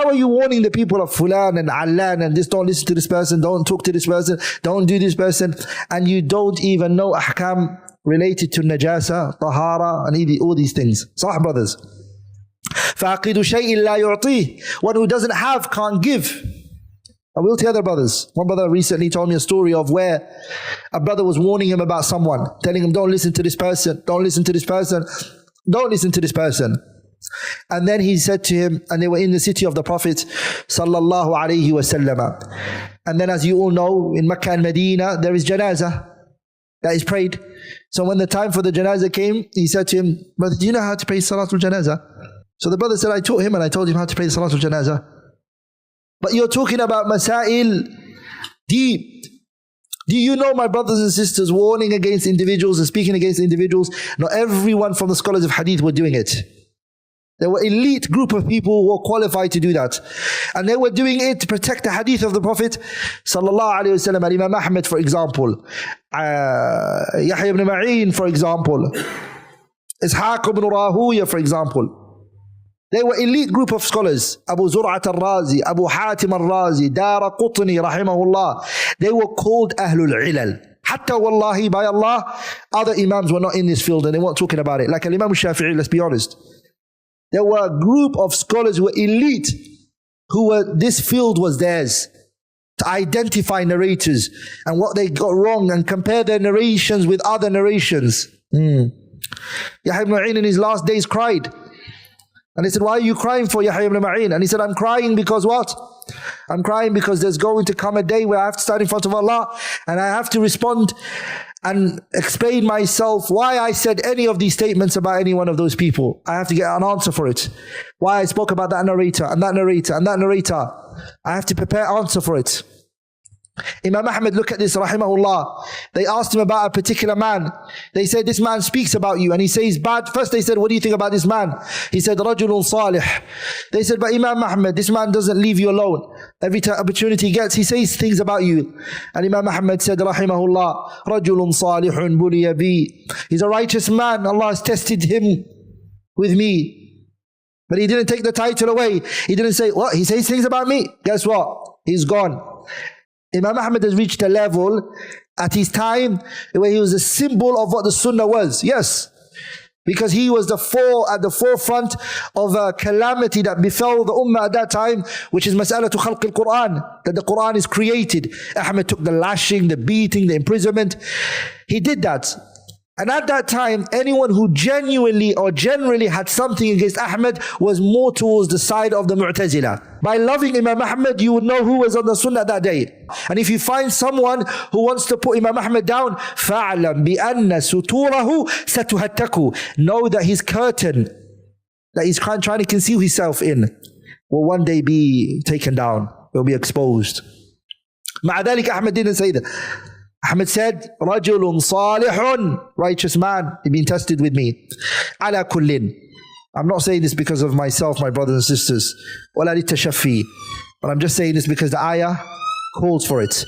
How are you warning the people of Fulan and Allan and this, don't listen to this person, don't talk to this person, don't do this person, and you don't even know ahkam related to najasa, tahara, and all these things. Sahih brothers. فَعَقِدُ شَيْءٍ لَا يُعْطِيهِ. One who doesn't have can't give. I will tell other brothers. One brother recently told me a story of where a brother was warning him about someone, telling him, don't listen to this person, don't listen to this person, don't listen to this person. And then he said to him, and they were in the city of the Prophet sallallahu alaihi wasallam. And then, as you all know, in Mecca and Medina, there is janazah that is prayed. So when the time for the janazah came, he said to him, brother, do you know how to pray Salatul Janazah? So the brother said, I taught him, and I told him how to pray Salatul Janazah. But you're talking about masail deep. Do you know, my brothers and sisters, warning against individuals and speaking against individuals? Not everyone from the scholars of hadith were doing it. There were elite group of people who were qualified to do that. And they were doing it to protect the hadith of the Prophet sallallahu alaihi wasallam. Imam Ahmed, for example, Yahya ibn Ma'in, for example, Ishaq ibn Rahuya, for example. They were elite group of scholars. Abu Zur'at al-Razi, Abu Hatim al-Razi, Dara Qutni, rahimahullah. They were called Ahlul Ilal. Hatta wallahi, by Allah, other imams were not in this field and they weren't talking about it. Like Imam Shafi'i, let's be honest. There were a group of scholars who were elite, this field was theirs, to identify narrators and what they got wrong and compare their narrations with other narrations. Yahya ibn Ma'in in his last days cried. And they said, why are you crying for Yahya ibn Ma'in? And he said, I'm crying because what? I'm crying because there's going to come a day where I have to stand in front of Allah and I have to respond and explain myself why I said any of these statements about any one of those people. I have to get an answer for it. Why I spoke about that narrator and that narrator and that narrator. I have to prepare an answer for it. Imam Ahmed, look at this, rahimahullah. They asked him about a particular man. They said, this man speaks about you. And he says bad. First they said, what do you think about this man? He said, Rajulun Salih. They said, but Imam Ahmed, this man doesn't leave you alone. Every opportunity he gets, he says things about you. And Imam Ahmed said, rahimahullah, Rajulun Salihun buliya bi. He's a righteous man. Allah has tested him with me. But he didn't take the title away. He didn't say, what? He says things about me. Guess what? He's gone. Imam Ahmed has reached a level at his time where he was a symbol of what the Sunnah was. Yes, because he was at the forefront of a calamity that befell the Ummah at that time, which is mas'alatu khalq al-Quran, that the Quran is created. Ahmed took the lashing, the beating, the imprisonment. He did that. And at that time, anyone who genuinely or generally had something against Ahmed was more towards the side of the Mu'tazila. By loving Imam Ahmed, you would know who was on the Sunnah that day. And if you find someone who wants to put Imam Ahmed down, فَعْلَمْ بِأَنَّ سُتُورَهُ سَتُهَتَّكُ. Know that his curtain, that he's trying to conceal himself in, will one day be taken down, will be exposed. مع ذلك, Ahmed didn't say that. Ahmed said, Rajulun Salihun, righteous man, he's been tested with me. Ala kullin. I'm not saying this because of myself, my brothers and sisters. Wala litashaffi. But I'm just saying this because the ayah calls for it.